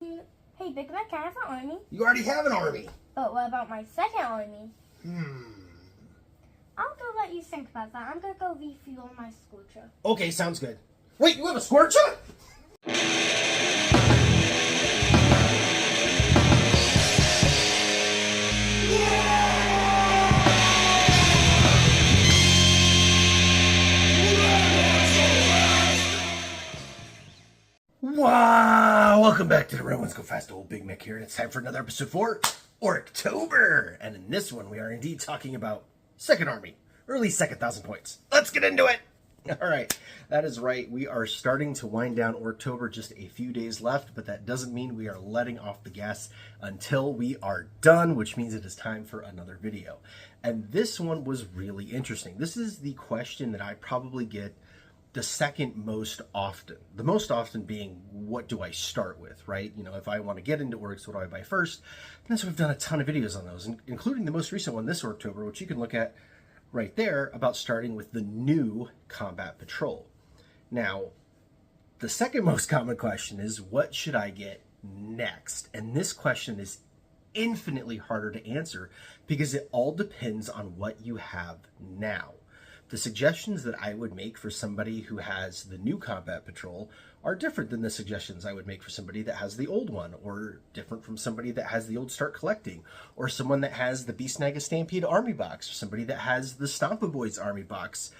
Hey, Big Mek, I have an army. You already have an army. But what about my second army? I'll go let you think about that. I'm gonna go refuel my scorcher. Okay, sounds good. Wait, you have a scorcher? Wow! Welcome back to the Romans Go Fast. Old Big Mek here, and it's time for another episode for ORKTOBER. And in this one, we are indeed talking about Second Army, or at least second 1,000 points. Let's get into it! Alright, that is right. We are starting to wind down ORKTOBER, just a few days left, but that doesn't mean we are letting off the gas until we are done, which means it is time for another video. And this one was really interesting. This is the question that I probably get the second most often. The most often being, what do I start with, right? You know, if I want to get into orcs, what do I buy first? And so we've done a ton of videos on those, including the most recent one this ORKTOBER, which you can look at right there, about starting with the new combat patrol. Now, the second most common question is, what should I get next? And this question is infinitely harder to answer because it all depends on what you have now. The suggestions that I would make for somebody who has the new combat patrol are different than the suggestions I would make for somebody that has the old one, or different from somebody that has the old Start Collecting, or someone that has the Beast Naga Stampede army box, or somebody that has the Stompa Boys army box,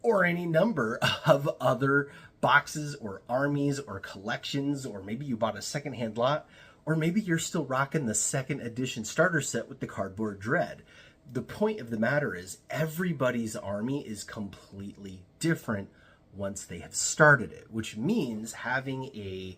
or any number of other boxes or armies or collections, or maybe you bought a secondhand lot, or maybe you're still rocking the second edition starter set with the cardboard dread. The point of the matter is everybody's army is completely different once they have started it, which means having a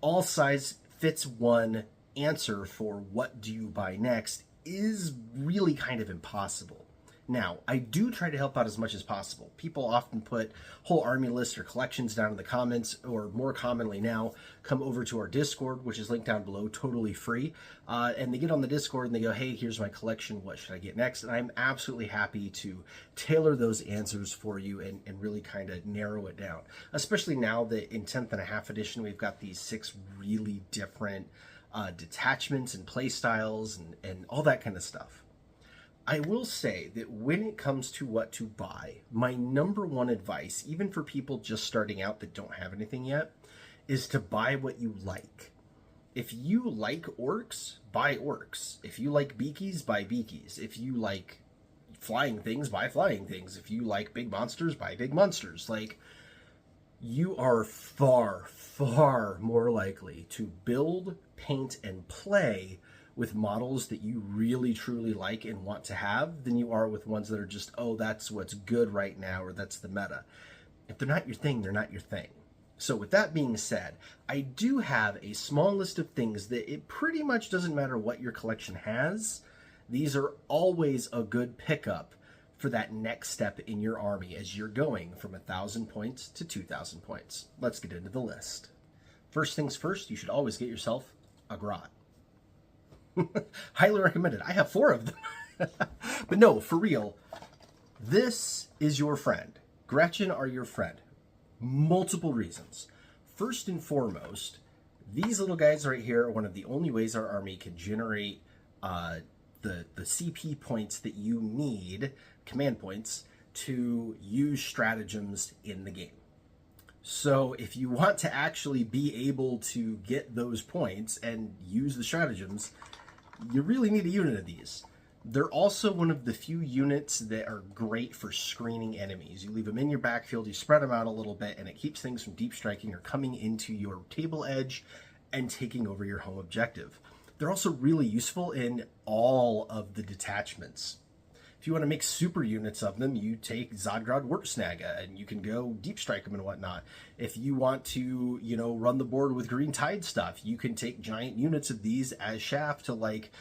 all size fits one answer for what do you buy next is really kind of impossible. Now, I do try to help out as much as possible. People often put whole army lists or collections down in the comments, or more commonly now, come over to our Discord, which is linked down below, totally free. And they get on the Discord and they go, hey, here's my collection, what should I get next? And I'm absolutely happy to tailor those answers for you and really kind of narrow it down. Especially now that in 10th and a half edition, we've got these 6 really different detachments and play styles and all that kind of stuff. I will say that when it comes to what to buy, my number one advice, even for people just starting out that don't have anything yet, is to buy what you like. If you like orcs, buy orcs. If you like beakies, buy beakies. If you like flying things, buy flying things. If you like big monsters, buy big monsters. Like, you are far, far more likely to build, paint, and play with models that you really truly like and want to have than you are with ones that are just, oh, that's what's good right now, or that's the meta. If they're not your thing, they're not your thing. So with that being said, I do have a small list of things that it pretty much doesn't matter what your collection has. These are always a good pickup for that next step in your army as you're going from 1,000 points to 2,000 points. Let's get into the list. First things first, you should always get yourself a Gret. Highly recommended. I have 4 of them. But no, for real, this is your friend. Gretchen are your friend. Multiple reasons. First and foremost, these little guys right here are one of the only ways our army can generate the CP points that you need, command points, to use stratagems in the game. So if you want to actually be able to get those points and use the stratagems, you really need a unit of these. They're also one of the few units that are great for screening enemies. You leave them in your backfield, you spread them out a little bit, and it keeps things from deep striking or coming into your table edge and taking over your home objective. They're also really useful in all of the detachments. If you want to make super units of them, you take Zodgrod Wurtsnaga and you can go deep strike them and whatnot. If you want to, you know, run the board with Green Tide stuff, you can take giant units of these as shaft to, like,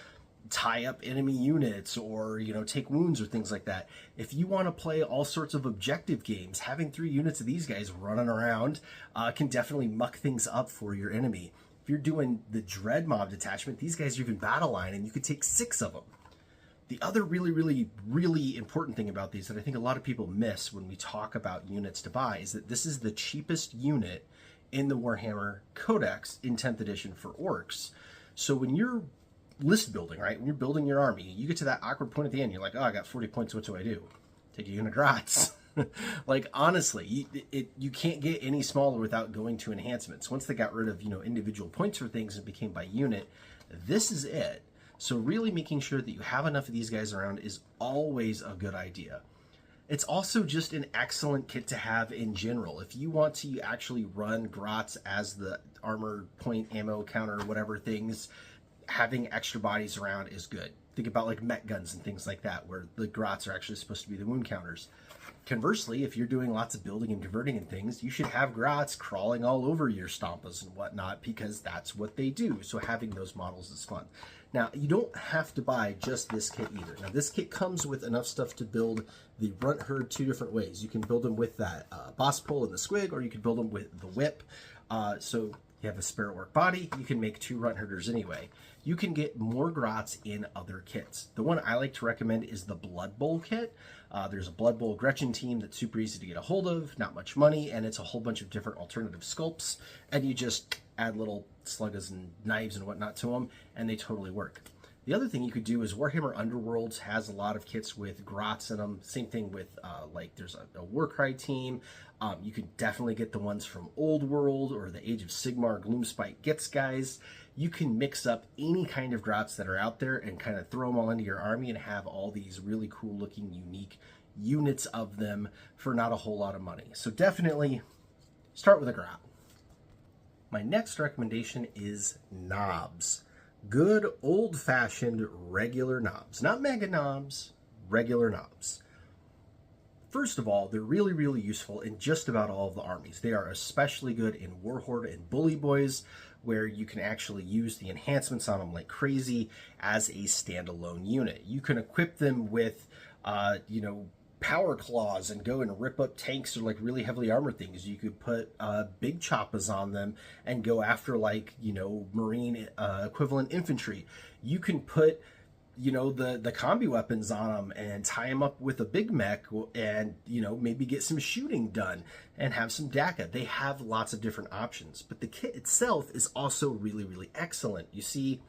tie up enemy units, or, you know, take wounds or things like that. If you want to play all sorts of objective games, having 3 units of these guys running around can definitely muck things up for your enemy. If you're doing the Dread Mob detachment, these guys are even battle line and you could take 6 of them. The other really important thing about these that I think a lot of people miss when we talk about units to buy is that this is the cheapest unit in the Warhammer Codex in 10th edition for orcs. So when you're list building, right, when you're building your army, you get to that awkward point at the end, you're like, oh, I got 40 points, what do I do? Take a unit of Grots. Like, honestly, you can't get any smaller without going to enhancements. Once they got rid of, individual points for things and became by unit, this is it. So really making sure that you have enough of these guys around is always a good idea. It's also just an excellent kit to have in general. If you want to actually run Grots as the armor point, ammo counter, whatever things, having extra bodies around is good. Think about like mech guns and things like that, where the Grots are actually supposed to be the wound counters. Conversely, if you're doing lots of building and converting and things, you should have Grots crawling all over your Stompas and whatnot, because that's what they do. So having those models is fun. Now, you don't have to buy just this kit either. Now, this kit comes with enough stuff to build the Runt Herd 2 different ways. You can build them with that boss pole and the squig, or you can build them with the whip. So you have a spare orc body, you can make 2 Runt Herders anyway. You can get more Grots in other kits. The one I like to recommend is the Blood Bowl kit. There's a Blood Bowl Gretchen team that's super easy to get a hold of, not much money, and it's a whole bunch of different alternative sculpts, and you just add little sluggers and knives and whatnot to them, and they totally work. The other thing you could do is Warhammer Underworlds has a lot of kits with Grots in them. Same thing with, like, there's a Warcry team. You can definitely get the ones from Old World or the Age of Sigmar Gloomspite Gets guys. You can mix up any kind of Grots that are out there and kind of throw them all into your army and have all these really cool looking, unique units of them for not a whole lot of money. So definitely start with a Grot. My next recommendation is knobs. Good old-fashioned regular knobs. Not mega knobs, regular knobs. First of all, they're really, really useful in just about all of the armies. They are especially good in Warhorde and Bully Boys, where you can actually use the enhancements on them like crazy as a standalone unit. You can equip them with, power claws and go and rip up tanks or like really heavily armored things. You could put big choppas on them and go after like, marine equivalent infantry. You can put, the combi weapons on them and tie them up with a Big Mek and, maybe get some shooting done and have some DACA. They have lots of different options, but the kit itself is also really, really excellent. You see,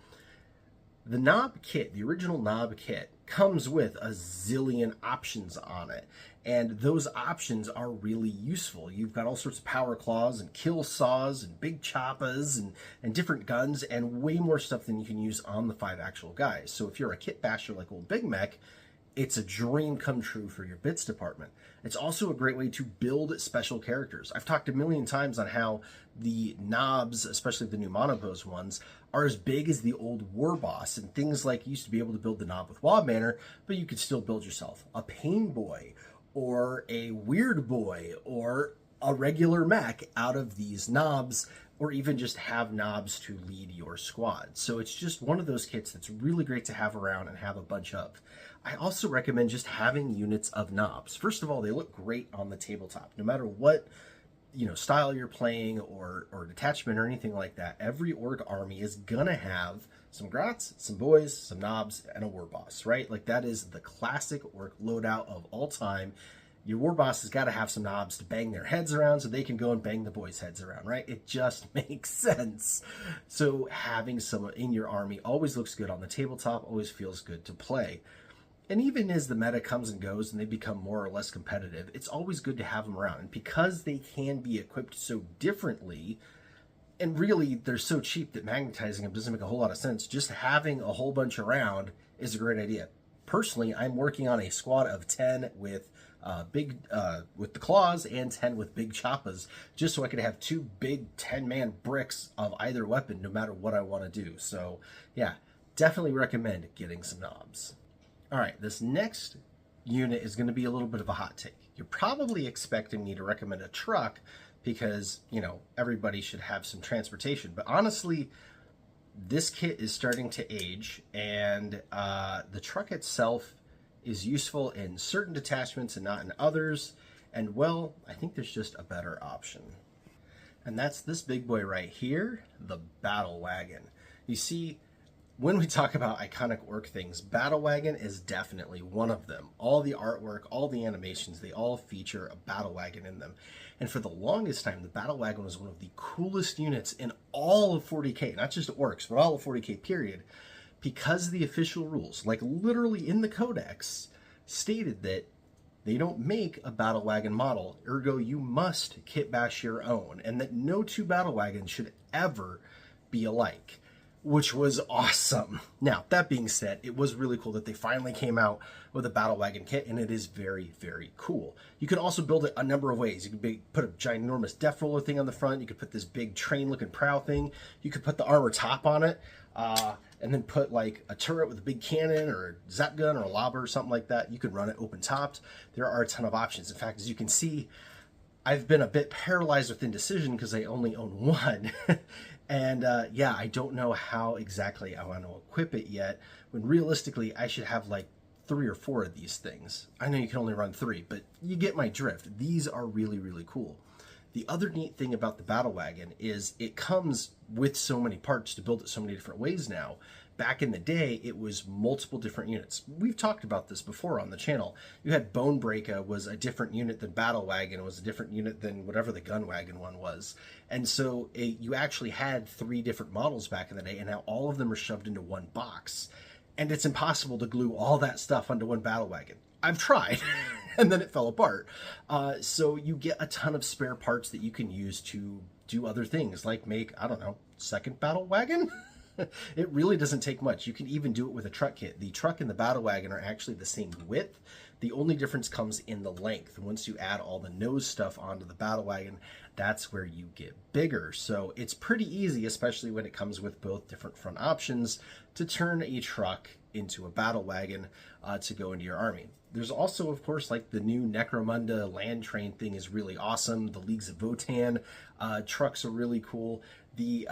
the knob kit, the original knob kit, comes with a zillion options on it, and those options are really useful. You've got all sorts of power claws and kill saws and big choppas and different guns and way more stuff than you can use on the 5 actual guys. So if you're a kit basher like old Big Mek, it's a dream come true for your bits department. It's also a great way to build special characters. I've talked a million times on how the knobs, especially the new monopose ones, are as big as the old war boss, and things like you used to be able to build the knob with Wob Manor, but you could still build yourself a Pain Boy or a Weird Boy or a regular mech out of these knobs, or even just have knobs to lead your squad. So it's just one of those kits that's really great to have around and have a bunch of. I also recommend just having units of knobs. First of all, they look great on the tabletop. No matter what style you're playing or detachment or anything like that, every orc army is gonna have some Grots, some boys, some knobs, and a war boss, right? Like, that is the classic orc loadout of all time. Your war boss has got to have some knobs to bang their heads around so they can go and bang the boys' heads around, right? It just makes sense. So having someone in your army always looks good on the tabletop, always feels good to play. And even as the meta comes and goes and they become more or less competitive, it's always good to have them around. And because they can be equipped so differently, and really they're so cheap that magnetizing them doesn't make a whole lot of sense, just having a whole bunch around is a great idea. Personally, I'm working on a squad of 10 with with the claws and 10 with big choppas, just so I could have 2 big 10-man bricks of either weapon no matter what I want to do. So yeah, definitely recommend getting some knobs. All right, this next unit is going to be a little bit of a hot take. You're probably expecting me to recommend a truck because, everybody should have some transportation. But honestly, this kit is starting to age, and the truck itself is useful in certain detachments and not in others. And, well, I think there's just a better option. And that's this big boy right here, the Battle Wagon. You see, when we talk about iconic orc things, Battle Wagon is definitely one of them. All the artwork, all the animations, they all feature a Battle Wagon in them. And for the longest time, the Battle Wagon was one of the coolest units in all of 40k, not just orcs, but all of 40k period, because the official rules, like literally in the codex, stated that they don't make a Battle Wagon model, ergo you must kit bash your own, and that no two Battle Wagons should ever be alike, which was awesome. Now, that being said, it was really cool that they finally came out with a Battle Wagon kit, and it is very, very cool. You can also build it a number of ways. You could put a ginormous death roller thing on the front. You could put this big train-looking prow thing. You could put the armor top on it, and then put like a turret with a big cannon or a zap gun or a lobber or something like that. You could run it open-topped. There are a ton of options. In fact, as you can see, I've been a bit paralyzed with indecision because I only own one. And yeah, I don't know how exactly I want to equip it yet, when realistically I should have like 3 or 4 of these things. I know you can only run 3, but you get my drift. These are really, really cool. The other neat thing about the Battle Wagon is it comes with so many parts to build it so many different ways now. Back in the day, it was multiple different units. We've talked about this before on the channel. You had Bonebreaker was a different unit than Battle Wagon, was a different unit than whatever the Gun Wagon one was. And so you actually had 3 different models back in the day, and now all of them are shoved into one box. And it's impossible to glue all that stuff onto one Battle Wagon. I've tried, and then it fell apart. So you get a ton of spare parts that you can use to do other things, like make, I don't know, second Battle Wagon? It really doesn't take much. You can even do it with a truck kit. The truck and the Battle Wagon are actually the same width. The only difference comes in the length. Once you add all the nose stuff onto the Battle Wagon, that's where you get bigger. So it's pretty easy, especially when it comes with both different front options, to turn a truck into a Battle Wagon to go into your army. There's also, of course, like the new Necromunda land train thing is really awesome. The Leagues of Votann trucks are really cool. The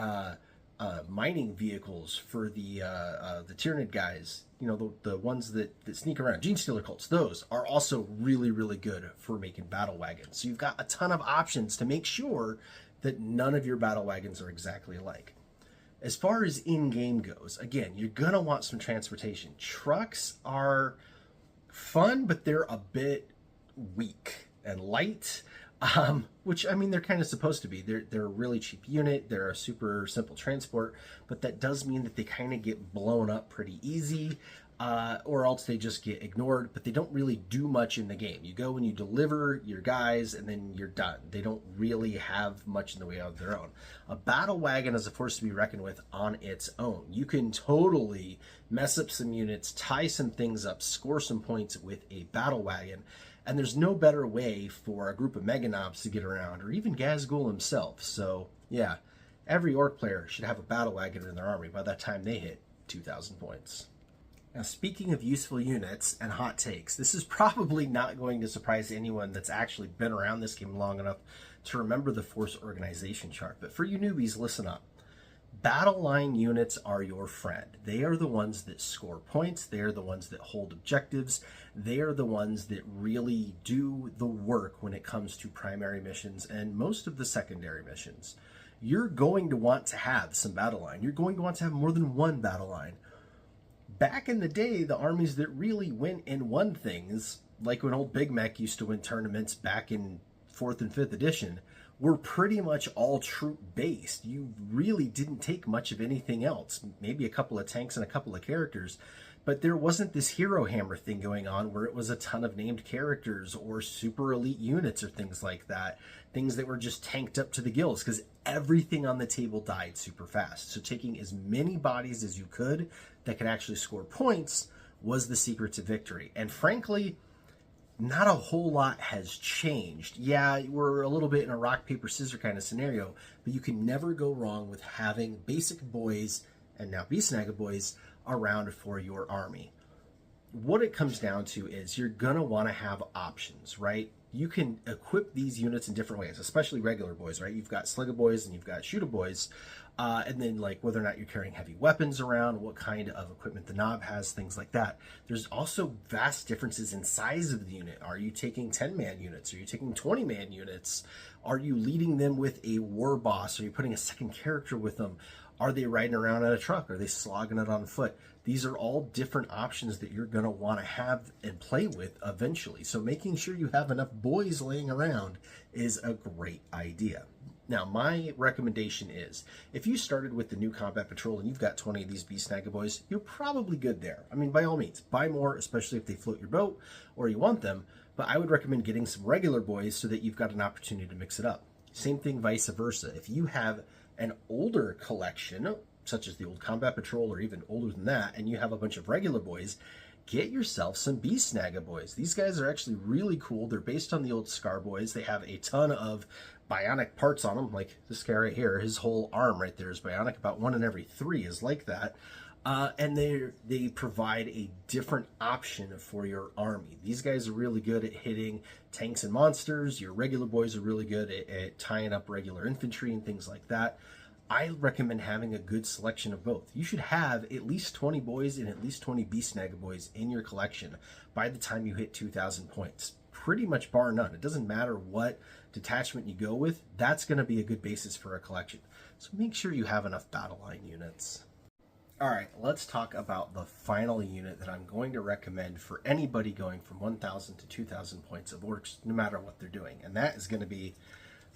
mining vehicles for the Tyranid guys, you know, the ones that sneak around, Gene Stealer cults, those are also really, really good for making Battle Wagons. So you've got a ton of options to make sure that none of your Battle Wagons are exactly alike. As far as in-game goes, again, you're gonna want some transportation. Trucks are fun, but they're a bit weak and light. Which, I mean, they're kind of supposed to be. They're a really cheap unit. They're a super simple transport, but that does mean that they kind of get blown up pretty easy, or else they just get ignored, but they don't really do much in the game. You go and you deliver your guys, and then you're done. They don't really have much in the way of their own. A Battle Wagon is a force to be reckoned with on its own. You can totally mess up some units, tie some things up, score some points with a Battle Wagon. And there's no better way for a group of Meganobs to get around, or even Gazgul himself. So, yeah, every Orc player should have a Battle Wagon in their army by that time they hit 2,000 points. Now, speaking of useful units and hot takes, this is probably not going to surprise anyone that's actually been around this game long enough to remember the Force Organization chart. But for you newbies, listen up. Battle line units are your friend. They are the ones that score points. They are the ones that hold objectives. They are the ones that really do the work when it comes to primary missions and most of the secondary missions. You're going to want to have some battle line. You're going to want to have more than one battle line. Back in the day, the armies that really went and won things, like when old Big Mek used to win tournaments back in 4th and 5th edition, were pretty much all troop based. You really didn't take much of anything else, maybe a couple of tanks and a couple of characters, but there wasn't this hero hammer thing going on where it was a ton of named characters or super elite units or things like that, things that were just tanked up to the gills, because everything on the table died super fast. So taking as many bodies as you could that could actually score points was the secret to victory. And frankly, not a whole lot has changed. Yeah, we're a little bit in a rock, paper, scissors kind of scenario, but you can never go wrong with having basic boys, and now Beast Snagga boys, around for your army. What it comes down to is you're going to want to have options, right? You can equip these units in different ways, especially regular boys, right? You've got Slugga boys and you've got Shooter boys. And then like whether or not you're carrying heavy weapons around, what kind of equipment the knob has, things like that. There's also vast differences in size of the unit. Are you taking 10-man units? Are you taking 20-man units? Are you leading them with a war boss? Are you putting a second character with them? Are they riding around in a truck? Are they slogging it on foot? These are all different options that you're going to want to have and play with eventually. So making sure you have enough boys laying around is a great idea. Now, my recommendation is, if you started with the new Combat Patrol and you've got 20 of these Beast Snagga boys, you're probably good there. I mean, by all means, buy more, especially if they float your boat or you want them, but I would recommend getting some regular boys so that you've got an opportunity to mix it up. Same thing vice versa. If you have an older collection, such as the old Combat Patrol or even older than that, and you have a bunch of regular boys, get yourself some Beast Snagga boys. These guys are actually really cool. They're based on the old Scar boys. They have a ton of bionic parts on them, like this guy right here. His whole arm right there is bionic. About 1 in every 3 is like that. And they provide a different option for your army. These guys are really good at hitting tanks and monsters. Your regular boys are really good at tying up regular infantry and things like that. I recommend having a good selection of both. You should have at least 20 boys and at least 20 Beast Snagga boys in your collection by the time you hit 2,000 points. Pretty much bar none. It doesn't matter what detachment you go with, that's going to be a good basis for a collection. So make sure you have enough battle line units. Alright, let's talk about the final unit that I'm going to recommend for anybody going from 1,000 to 2,000 points of orcs, no matter what they're doing. And that is going to be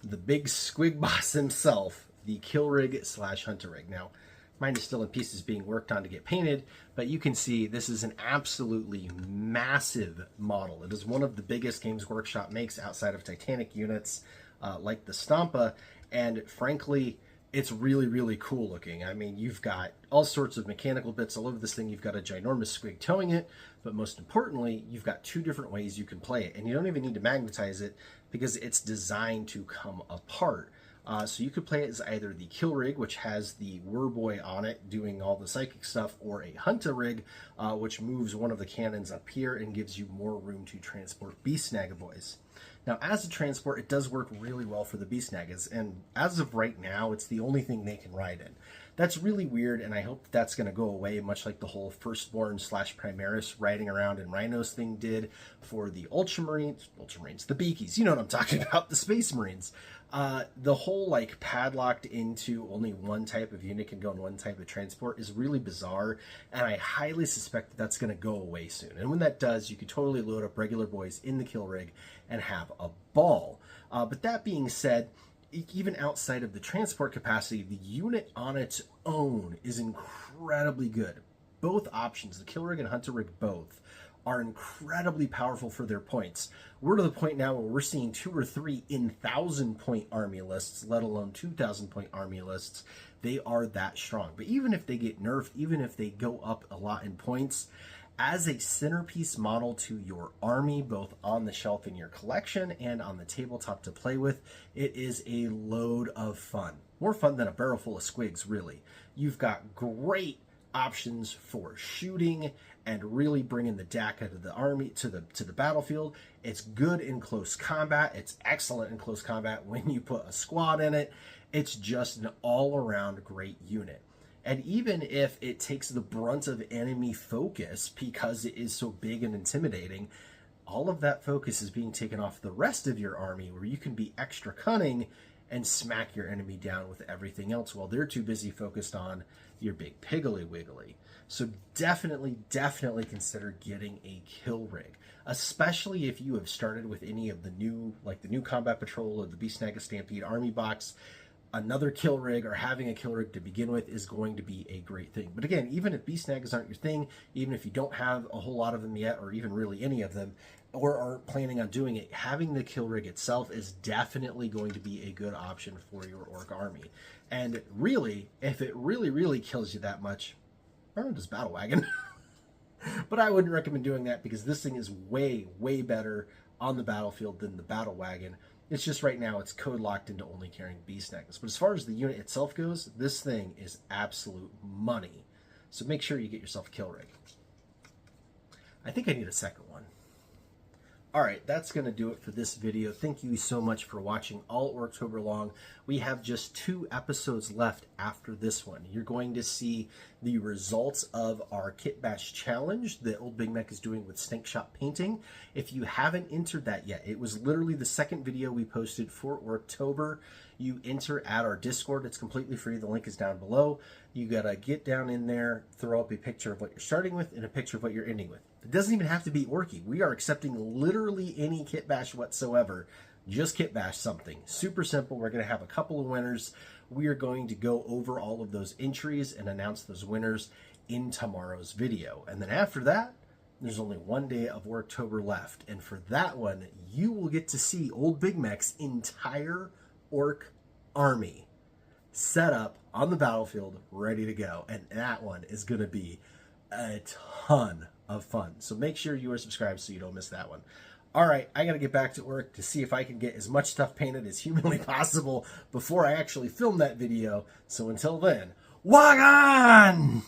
the big squig boss himself, the kill rig / hunter rig. Now, mine is still in pieces being worked on to get painted, but you can see this is an absolutely massive model. It is one of the biggest Games Workshop makes outside of Titanic units like the Stampa, and frankly, it's really, really cool looking. I mean, you've got all sorts of mechanical bits all over this thing. You've got a ginormous squig towing it, but most importantly, you've got 2 different ways you can play it, and you don't even need to magnetize it because it's designed to come apart. So you could play it as either the kill rig, which has the Warboy on it doing all the psychic stuff, or a hunter rig, which moves one of the cannons up here and gives you more room to transport Beast Snagga boys. Now, as a transport, it does work really well for the Beast Snaggas, and as of right now, it's the only thing they can ride in. That's really weird, and I hope that's going to go away, much like the whole Firstborn / Primaris riding around in Rhinos thing did for the Ultramarines, the Beakies, you know what I'm talking about, the Space Marines. The whole like padlocked into only one type of unit can go in one type of transport is really bizarre, and I highly suspect that that's going to go away soon. And when that does, you can totally load up regular boys in the kill rig and have a ball. But that being said, even outside of the transport capacity, the unit on its own is incredibly good. Both options, the kill rig and hunter rig both, are incredibly powerful for their points. We're to the point now where we're seeing 2 or 3 in 1,000-point army lists, let alone 2,000-point army lists. They are that strong. But even if they get nerfed, even if they go up a lot in points, as a centerpiece model to your army, both on the shelf in your collection and on the tabletop to play with, it is a load of fun. More fun than a barrel full of squigs, really. You've got great options for shooting and really bringing the DACA to the army, to the battlefield. It's good in close combat. It's excellent in close combat when you put a squad in it. It's just an all-around great unit. And even if it takes the brunt of enemy focus because it is so big and intimidating, all of that focus is being taken off the rest of your army, where you can be extra cunning and smack your enemy down with everything else while they're too busy focused on your big piggly wiggly. So definitely consider getting a kill rig, especially if you have started with any of the new, like the new Combat Patrol or the Beast Snagga Stampede Army Box. Another kill rig or having a kill rig to begin with is going to be a great thing. But again, even if Beast Snaggas aren't your thing, even if you don't have a whole lot of them yet, or even really any of them, or aren't planning on doing it, having the kill rig itself is definitely going to be a good option for your orc army. And really, if it really kills you that much, burn this battle wagon. But I wouldn't recommend doing that because this thing is way better on the battlefield than the battle wagon. It's just right now it's code locked into only carrying Beast Snaggas. But as far as the unit itself goes, this thing is absolute money. So make sure you get yourself a kill rig. I think I need a second one. Alright, that's going to do it for this video. Thank you so much for watching all ORKTOBER long. We have just 2 episodes left after this one. You're going to see the results of our Kit Bash challenge that Old Big Mek is doing with Stink Shop Painting. If you haven't entered that yet, it was literally the second video we posted for ORKTOBER. You enter at our Discord. It's completely free. The link is down below. You gotta get down in there, throw up a picture of what you're starting with and a picture of what you're ending with. It doesn't even have to be Orky. We are accepting literally any Kit Bash whatsoever. Just Kit Bash something. Super simple. We're gonna have a couple of winners. We are going to go over all of those entries and announce those winners in tomorrow's video. And then after that, there's only one day of ORKTOBER left. And for that one, you will get to see Old Big Mek's entire Orc army set up on the battlefield, ready to go. And that one is going to be a ton of fun. So make sure you are subscribed so you don't miss that one. All right, I got to get back to work to see if I can get as much stuff painted as humanly possible before I actually film that video. So until then, Wagon!